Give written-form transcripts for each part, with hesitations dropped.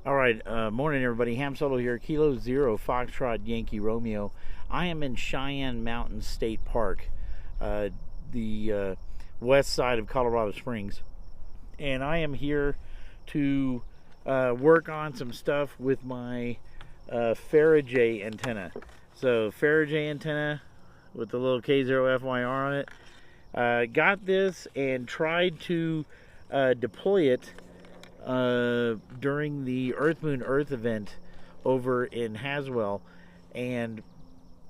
All right, morning everybody. Ham Solo here, Kilo Zero Foxtrot Yankee Romeo. I am in Cheyenne Mountain State Park, the west side of Colorado Springs, and I am here to work on some stuff with my Fara-J antenna. So Fara-J antenna with the little K0FYR on it. Got this and tried to deploy it during the Earth Moon Earth event over in Haswell, and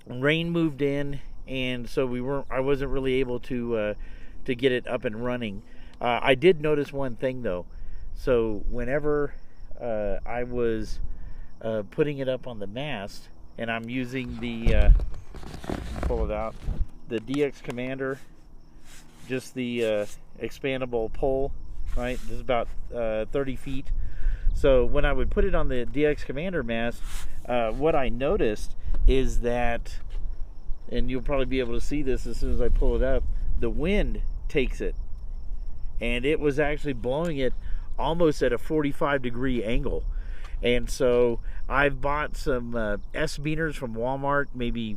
rain moved in, and so I wasn't really able to get it up and running. I did notice one thing though. So whenever I was putting it up on the mast, and I'm using the pull it out, the DX Commander, just the expandable pole. Right, this is about 30 feet. So when I would put it on the DX Commander mast, what I noticed is that, and you'll probably be able to see this as soon as I pull it up, the wind takes it, and it was actually blowing it almost at a 45-degree angle. And so I've bought some S-beaners from Walmart, maybe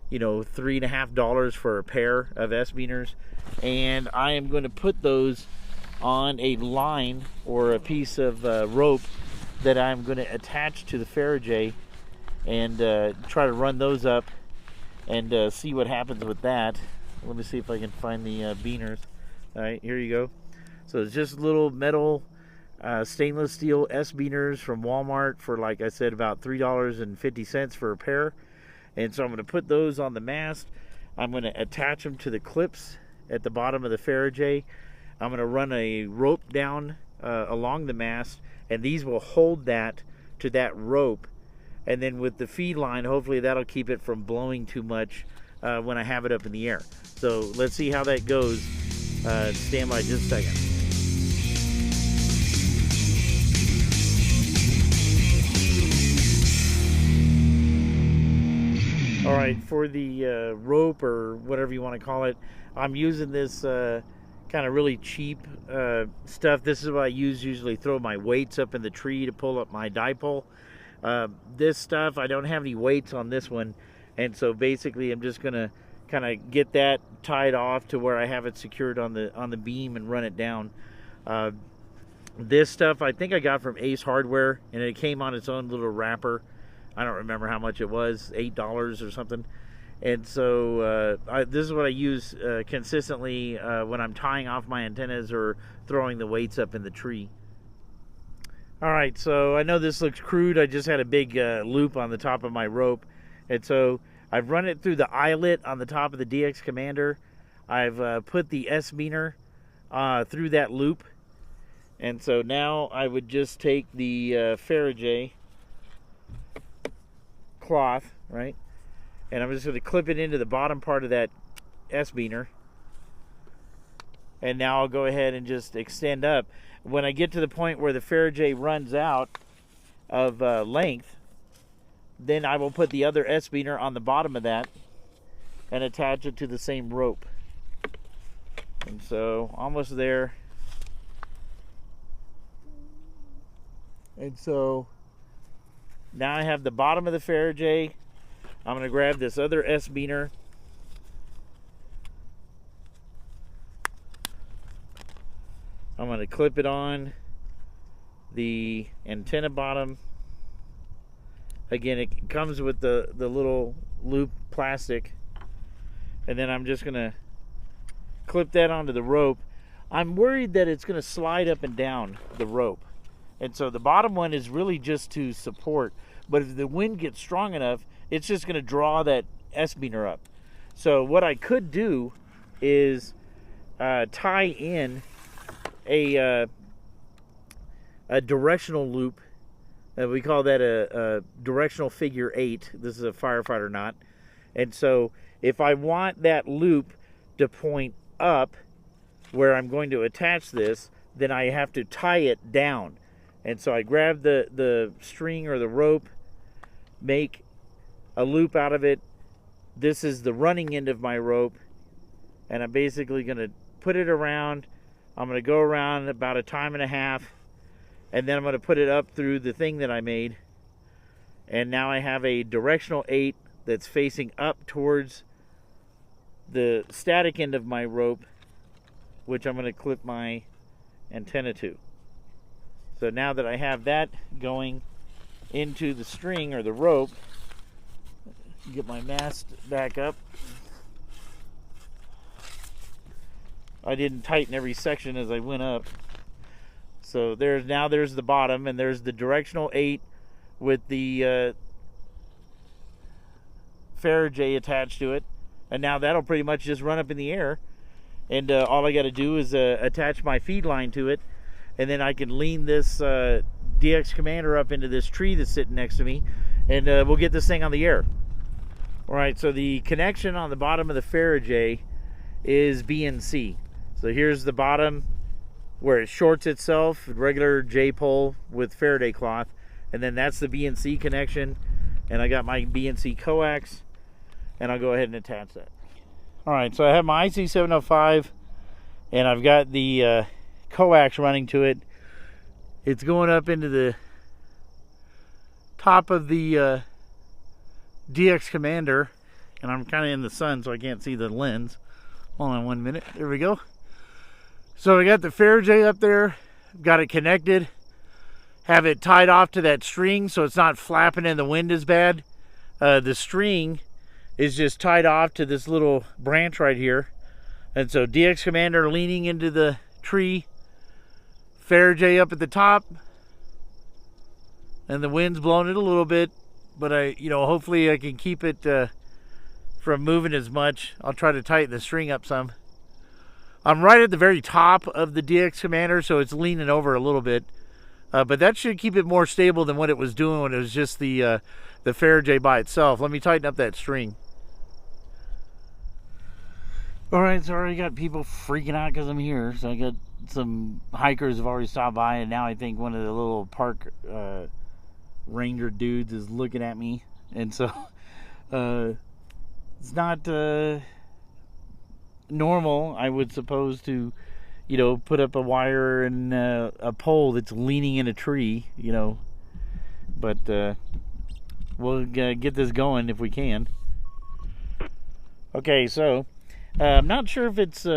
$3.50 for a pair of S-beaners, and I am going to put those on a line or a piece of rope that I'm going to attach to the Fara-J, and try to run those up and see what happens with that. Let me see if I can find the beaners. All right, here you go. So it's just little metal stainless steel S-beaners from Walmart for, like I said, about $3.50 for a pair. And so I'm going to put those on the mast. I'm going to attach them to the clips at the bottom of the Fara-J. I'm going to run a rope down along the mast, and these will hold that to that rope. And then with the feed line, hopefully that'll keep it from blowing too much when I have it up in the air. So let's see how that goes. Stand by just a second. All right, for the rope, or whatever you want to call it, I'm using this kind of really cheap stuff. This is what I usually throw my weights up in the tree to pull up my dipole. This stuff, I don't have any weights on this one, and so basically I'm just gonna kind of get that tied off to where I have it secured on the beam and run it down. This stuff I think I got from Ace Hardware, and it came on its own little wrapper. I don't remember how much it was, $8 or something. And so this is what I use consistently when I'm tying off my antennas or throwing the weights up in the tree. All right, so I know this looks crude. I just had a big loop on the top of my rope. And so I've run it through the eyelet on the top of the DX Commander. I've put the S-beaner through that loop. And so now I would just take the Fara-J cloth, right? And I'm just going to clip it into the bottom part of that S-beaner. And now I'll go ahead and just extend up. When I get to the point where the Fara-J runs out of length, then I will put the other S-beaner on the bottom of that and attach it to the same rope. And so, almost there. And so, now I have the bottom of the Fara-J. I'm going to grab this other S-beaner. I'm going to clip it on the antenna bottom. Again, it comes with the little loop plastic. And then I'm just going to clip that onto the rope. I'm worried that it's going to slide up and down the rope. And so the bottom one is really just to support. But if the wind gets strong enough, it's just going to draw that S-beaner up. So what I could do is tie in a directional loop. We call that a directional figure 8. This is a firefighter knot. And so if I want that loop to point up where I'm going to attach this, then I have to tie it down. And so I grab the string or the rope, make a loop out of it. This is the running end of my rope, and I'm basically going to put it around. I'm going to go around about a time and a half, and then I'm going to put it up through the thing that I made. And now I have a directional 8 that's facing up towards the static end of my rope, which I'm going to clip my antenna to. So now that I have that going into the string or the rope, get my mast back up. I didn't tighten every section as I went up. So there's the bottom, and there's the directional 8 with the Fara-J attached to it. And now that'll pretty much just run up in the air. And all I got to do is attach my feed line to it. And then I can lean this DX Commander up into this tree that's sitting next to me. And we'll get this thing on the air. Alright, so the connection on the bottom of the Fara-J is BNC. So here's the bottom where it shorts itself, regular J-pole with Faraday cloth. And then that's the BNC connection. And I got my BNC coax. And I'll go ahead and attach that. Alright, so I have my IC705. And I've got the coax running to it. It's going up into the top of the DX Commander. And I'm kind of in the sun, so I can't see the lens. Hold on 1 minute. There we go. So I got the Fara-J up there. Got it connected. Have it tied off to that string so it's not flapping in the wind as bad. The string is just tied off to this little branch right here. And so DX Commander leaning into the tree. Fara-J up at the top. And the wind's blowing it a little bit. But hopefully I can keep it from moving as much. I'll try to tighten the string up some. I'm right at the very top of the DX Commander, so it's leaning over a little bit. But that should keep it more stable than what it was doing when it was just the Fara-J by itself. Let me tighten up that string. Alright, so I already got people freaking out because I'm here. So I got some hikers have already stopped by, and now I think one of the little park ranger dudes is looking at me. And so it's not normal, I would suppose, to put up a wire and a pole that's leaning in a tree, but we'll get this going if we can. Okay, so I'm not sure if it's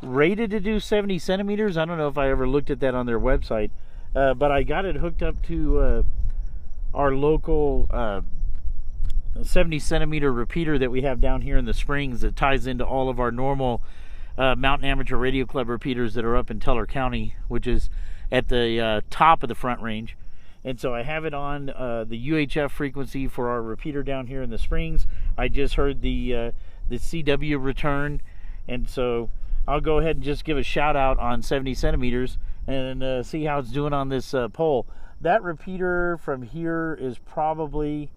rated to do 70 centimeters. I don't know if I ever looked at that on their website, but I got it hooked up to our local 70 centimeter repeater that we have down here in the Springs that ties into all of our normal Mountain Amateur Radio Club repeaters that are up in Teller County, which is at the top of the Front Range. And so I have it on the UHF frequency for our repeater down here in the Springs. I just heard the CW return, and so I'll go ahead and just give a shout out on 70 centimeters and see how it's doing on this pole. That repeater from here is probably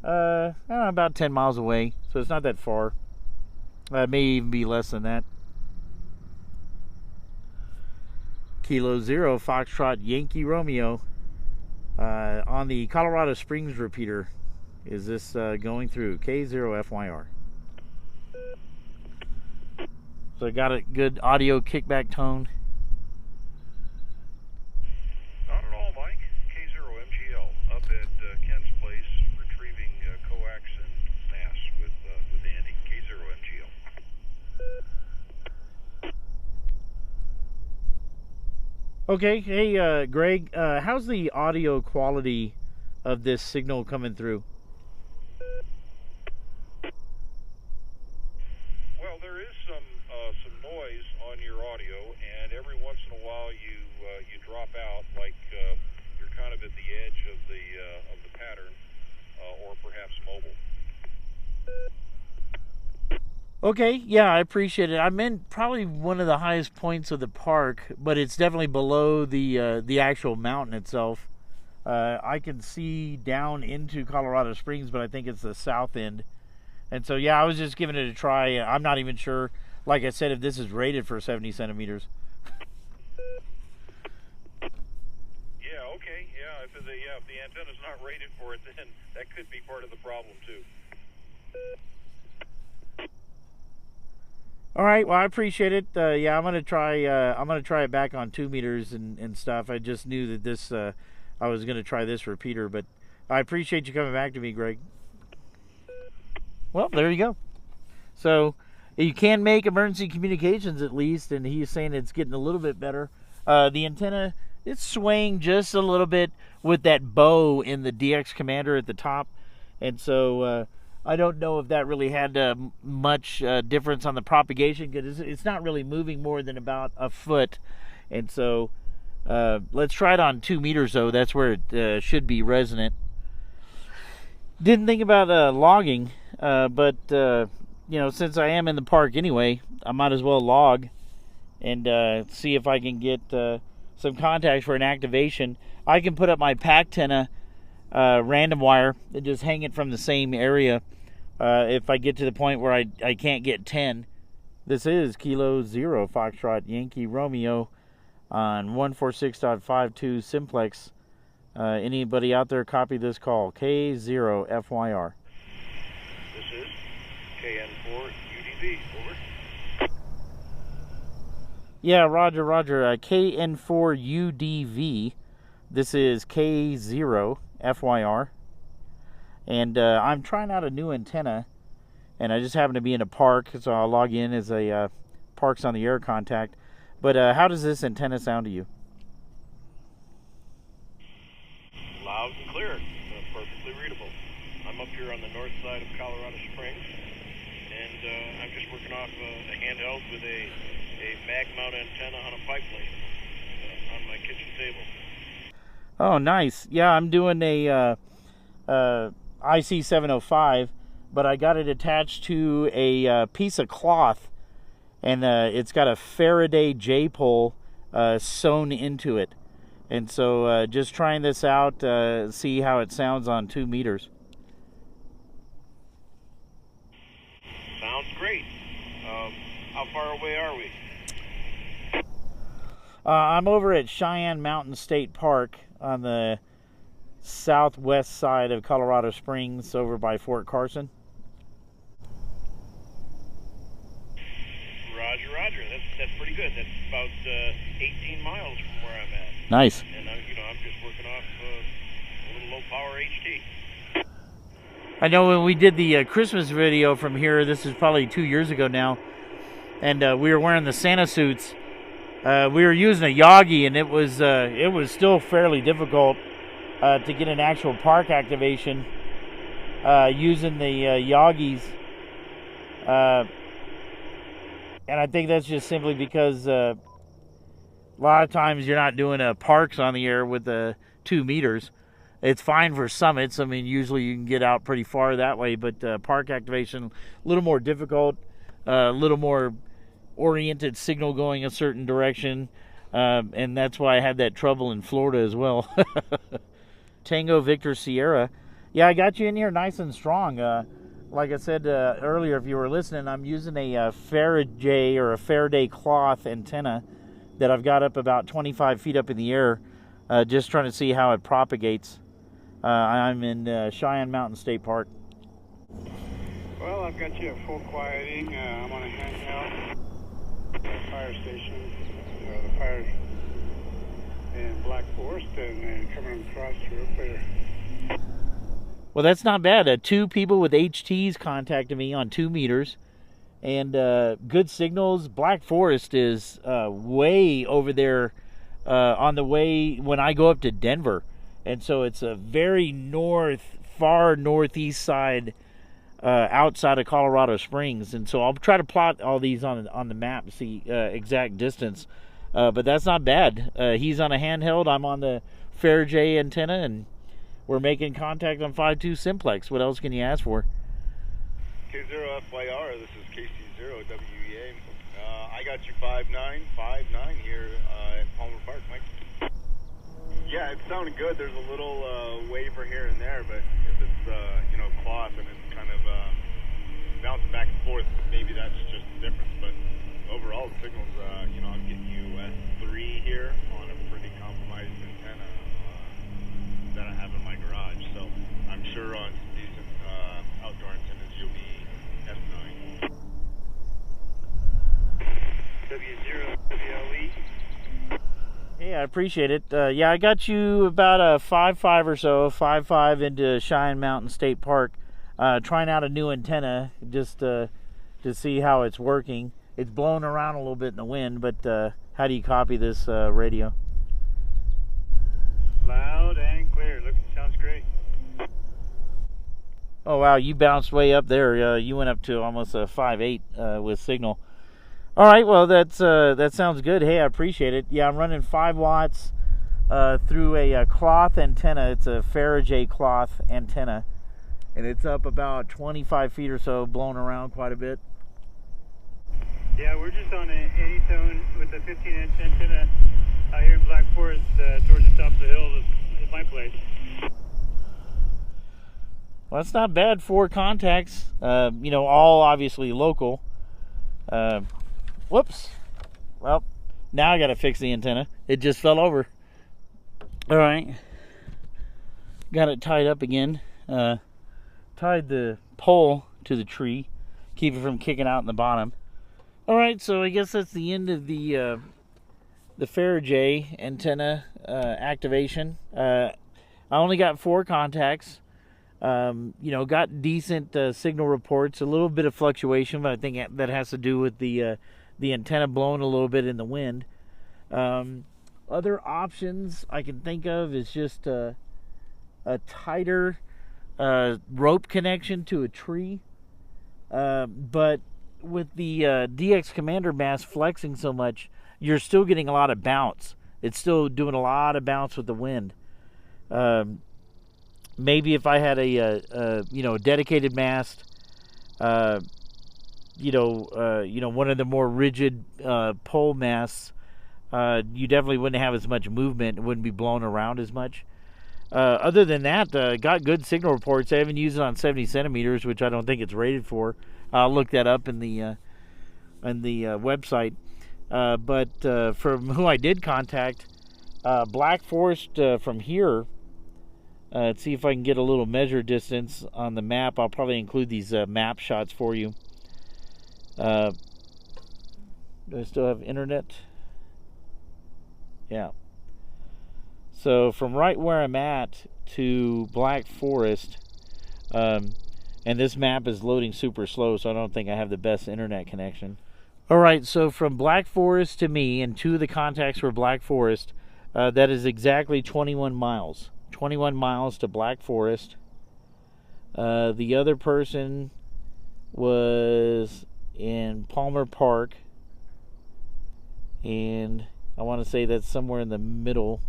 about 10 miles away, so it's not that far. It may even be less than that. Kilo 0 Foxtrot Yankee Romeo on the Colorado Springs repeater. Is this going through K0FYR? So I got a good audio kickback tone. Not at all, Mike. K0MGL up at Ken's place, retrieving coax and mass with Andy. K0MGL. Okay, hey Greg, how's the audio quality of this signal coming through? Well, there is some noise on your audio, and every once in a while you drop out, like you're kind of at the edge of the pattern, or perhaps mobile. Okay, yeah, I appreciate it. I'm in probably one of the highest points of the park, but it's definitely below the actual mountain itself. I can see down into Colorado Springs, but I think it's the south end. And so, yeah, I was just giving it a try. I'm not even sure, like I said, if this is rated for 70 centimeters. Yeah, okay, yeah. If the antenna's not rated for it, then that could be part of the problem too. All right. Well, I appreciate it. Yeah, I'm gonna try. I'm gonna try it back on 2 meters and stuff. I just knew that this. I was gonna try this repeater, but I appreciate you coming back to me, Greg. Well, there you go. So you can make emergency communications at least, and he's saying it's getting a little bit better. The antenna, it's swaying just a little bit with that bow in the DX commander at the top, and so I don't know if that really had much difference on the propagation, because it's not really moving more than about a foot, and so let's try it on 2 meters though. That's where it should be resonant. Didn't think about logging, but you know, since I am in the park anyway, I might as well log and see if I can get some contacts for an activation. I can put up my pack antenna random wire and just hang it from the same area if I get to the point where I can't get 10. This is Kilo 0 Foxtrot Yankee Romeo on 146.52 simplex. Anybody out there copy this call? K0 FYR. This is KN4 UDV. Over. Yeah, Roger, Roger. KN4 UDV. This is K0 FYR. And I'm trying out a new antenna, and I just happen to be in a park, so I'll log in as a Parks on the Air contact. But how does this antenna sound to you? Loud and clear. Perfectly readable. I'm up here on the north side of Colorado Springs, and I'm just working off a handheld with a mag mount antenna on a pipe plate on my kitchen table. Oh, nice. Yeah, I'm doing a IC705, but I got it attached to a piece of cloth, and it's got a Faraday J pole sewn into it. And so just trying this out, see how it sounds on 2 meters. Sounds great. How far away are we? I'm over at Cheyenne Mountain State Park on the southwest side of Colorado Springs, over by Fort Carson. Roger, Roger. That's pretty good. That's about 18 miles from where I'm at. Nice. And I'm just working off a little low power HT. I know when we did the Christmas video from here, this is probably 2 years ago now, and we were wearing the Santa suits. We were using a Yagi, and it was still fairly difficult to get an actual park activation using the Yagis. And I think that's just simply because a lot of times you're not doing parks on the air with the 2 meters. It's fine for summits. I mean, usually you can get out pretty far that way, but park activation, a little more difficult, a little more oriented signal going a certain direction, and that's why I had that trouble in Florida as well. Tango Victor Sierra. Yeah, I got you in here nice and strong. Like I said earlier, if you were listening, I'm using a Fara-J or a Faraday cloth antenna that I've got up about 25 feet up in the air, just trying to see how it propagates. I'm in Cheyenne Mountain State Park. Well, I've got you at full quieting. I'm on a handheld fire station, the fire in Black Forest, and coming across the roof there. Well, that's not bad. 2 people with HTs contacted me on 2 meters, and good signals. Black Forest is way over there on the way when I go up to Denver, and so it's a very far northeast side outside of Colorado Springs, and so I'll try to plot all these on the map to see exact distance. But that's not bad. He's on a handheld. I'm on the Fara-J antenna, and we're making contact on 5.2 simplex. What else can you ask for? K0FYR, this is KC0WEA. I got you 5959 here at Palmer Park, Mike. Yeah, it's sounding good. There's a little waver here and there, but if it's cloth and it's kind of bouncing back and forth, maybe that's just the difference. But overall, the signal's I'm getting you S3 here on a pretty compromised antenna that I have in my garage. So I'm sure on some decent outdoor antennas you'll be S9. appreciate it. Yeah, I got you about a 5.5 or so, 5.5 into Cheyenne Mountain State Park, trying out a new antenna just to see how it's working. It's blowing around a little bit in the wind, but how do you copy this radio? Loud and clear. Look, sounds great. Oh wow, you bounced way up there. You went up to almost a 5.8 with signal. All right, well that sounds good. Hey, I appreciate it. Yeah, I'm running 5 watts through a cloth antenna. It's a Fara-J cloth antenna, and it's up about 25 feet or so, blowing around quite a bit. Yeah, we're just on an 80-tone with a 15-inch antenna out here in Black Forest towards the top of the hill at my place. Well, that's not bad. 4 contacts, you know, all obviously local. Whoops. Well, now I got to fix the antenna. It just fell over. All right. Got it tied up again. Tied the pole to the tree, keep it from kicking out in the bottom. All right, so I guess that's the end of the Fara-J antenna activation. I only got 4 contacts. You know, got decent signal reports. A little bit of fluctuation, but I think that has to do with the antenna blowing a little bit in the wind. Other options I can think of is just a tighter rope connection to a tree. But with the DX Commander mast flexing so much, you're still getting a lot of bounce. It's still doing a lot of bounce with the wind. Maybe if I had a you know, a dedicated mast, you know, one of the more rigid pole masts, you definitely wouldn't have as much movement. It wouldn't be blown around as much. Other than that, got good signal reports. I haven't used it on 70 centimeters, which I don't think it's rated for. I'll look that up in the website. But from who I did contact, Black Forest from here. Let's see if I can get a little measure distance on the map. I'll probably include these map shots for you. Do I still have internet? Yeah. So from right where I'm at to Black Forest, and this map is loading super slow, so I don't think I have the best internet connection. All right, so from Black Forest to me, and 2 of the contacts were Black Forest, that is exactly 21 miles. 21 miles to Black Forest. The other person was in Palmer Park, and I want to say that's somewhere in the middle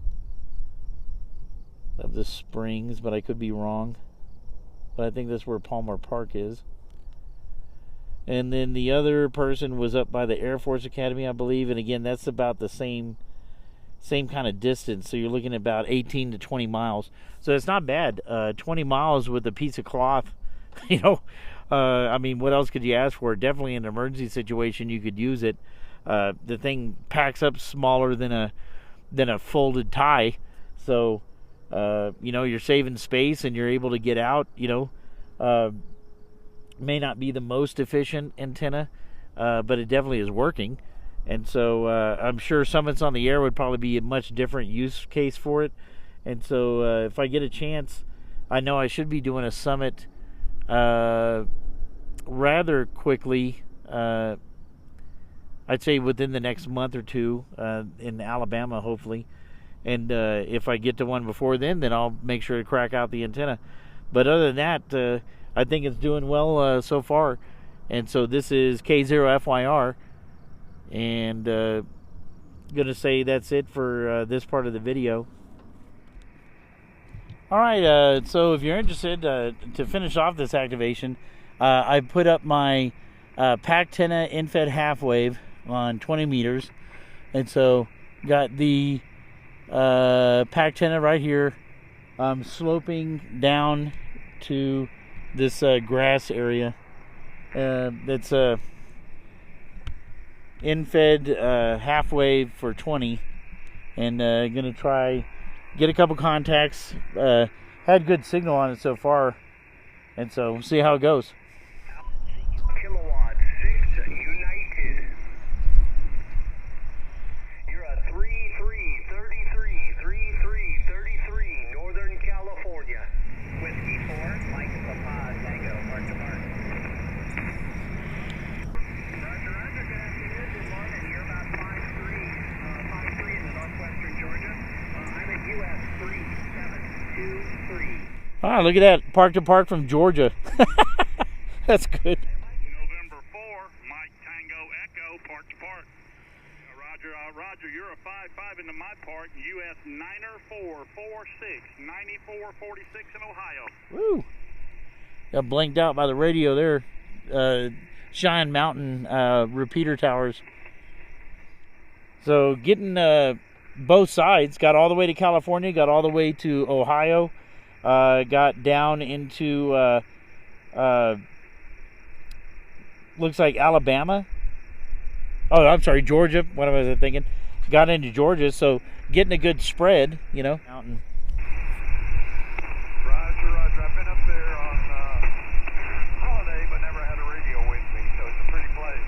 of the Springs, but I could be wrong. But I think that's where Palmer Park is. And then the other person was up by the Air Force Academy, I believe, and again, that's about the same kind of distance. So you're looking at about 18 to 20 miles. So it's not bad. 20 miles with a piece of cloth, you know. I mean, what else could you ask for? Definitely in an emergency situation, you could use it. The thing packs up smaller than a folded tie. So, you know, you're saving space and you're able to get out, you know. May not be the most efficient antenna, but it definitely is working. And so I'm sure Summits on the Air would probably be a much different use case for it. And so if I get a chance, I know I should be doing a summit rather quickly. I'd say within the next month or 2 in Alabama, hopefully. And if I get to one before then I'll make sure to crack out the antenna. But other than that, I think it's doing well so far. And so this is K0FYR. And gonna say that's it for this part of the video. Alright, so if you're interested, to finish off this activation, I put up my Pactenna infed half wave on 20 meters. And so got the Pactenna right here, sloping down to this grass area. That's infed half wave for 20, and gonna try get a couple contacts. Had good signal on it so far, and so we'll see how it goes. Kilowatt 6 United. You're a 3333. Ah, look at that. Park to park from Georgia. That's good. November 4, Mike Tango Echo, park to park. Roger, you're a 5-5 into my park, US 9er 446, 9446 in Ohio. Woo! Got blinked out by the radio there. Cheyenne Mountain repeater towers. So getting both sides, got all the way to California, got all the way to Ohio, got down into looks like Alabama. Oh, I'm sorry, Georgia. What was I thinking? Got into Georgia, so getting a good spread, you know. Mountain. Roger. I've been up there on holiday, but never had a radio with me, so it's a pretty place.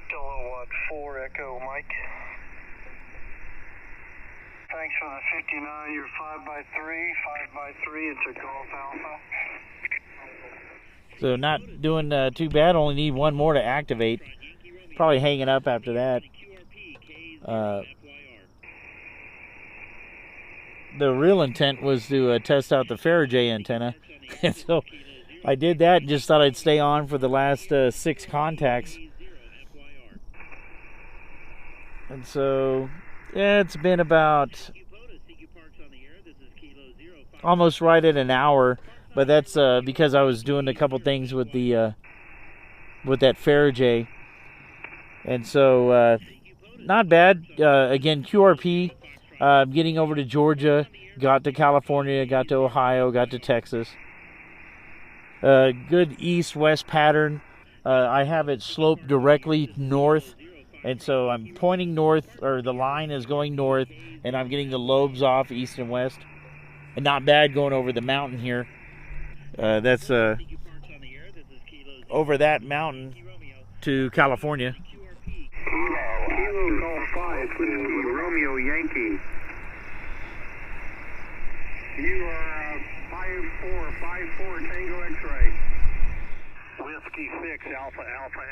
Kilowatt 4 Echo, Mike. Thanks for the 59. You're 5x3. 5x3. It's a Golf Alpha. So not doing too bad. Only need one more to activate. Probably hanging up after that. The real intent was to test out the Fara-J antenna. And so I did that and just thought I'd stay on for the last 6 contacts. And so, yeah, it's been about almost right at an hour. But that's because I was doing a couple things with the with that Fara-J. And so, not bad. Again, QRP, getting over to Georgia, got to California, got to Ohio, got to Texas. Good east-west pattern. I have it sloped directly north, and so I'm pointing north, or the line is going north, and I'm getting the lobes off east and west. And not bad going over the mountain here. That's over that mountain to California. Kilo Golf 5, Whiskey Romeo Yankee. You are 54 Tango X-ray. Whiskey 6 Alpha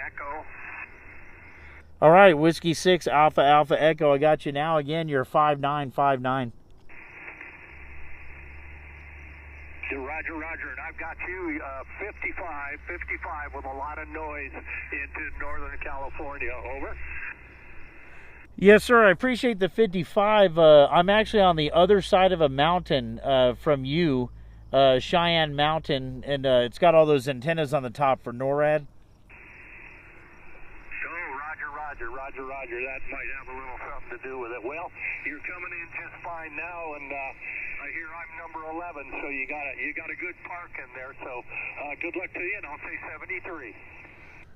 Echo. All right, Whiskey 6 Alpha Echo. I got you now. Again, you're 5959. Roger, and I've got you 55 with a lot of noise into Northern California. Over. Yes, sir. I appreciate the 55. I'm actually on the other side of a mountain from you, Cheyenne Mountain, and it's got all those antennas on the top for NORAD. Roger. That might have a little something to do with it. Well, you're coming in just fine now, and I hear I'm number 11, so you got a good park in there. So good luck to you, and I'll say 73.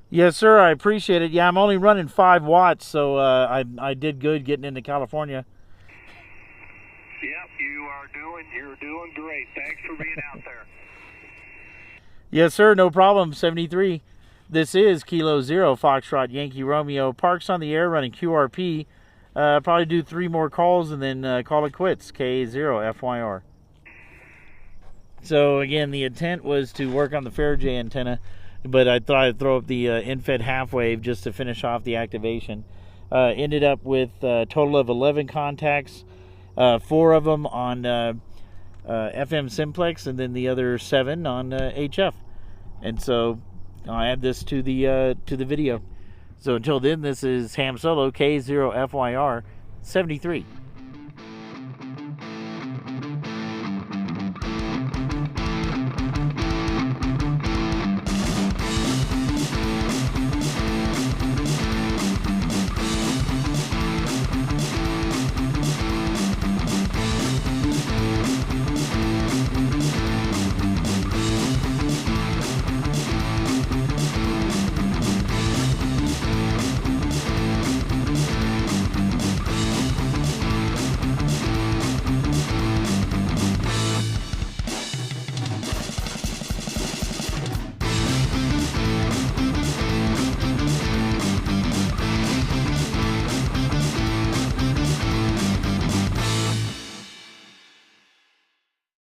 Yes, sir. I appreciate it. Yeah, I'm only running 5 watts, so I did good getting into California. Yep, you're doing great. Thanks for being out there. Yes, sir. No problem. 73. This is Kilo 0 Foxtrot Yankee Romeo. Parks on the air running QRP. Probably do 3 more calls and then call it quits. K0 FYR. So again, the intent was to work on the Fara-J antenna, but I thought I'd throw up the in-fed half wave just to finish off the activation. Ended up with a total of 11 contacts, 4 of them on FM simplex, and then the other 7 on HF. And so I'll add this to the video. So until then, this is Ham Solo, K0 FYR 73.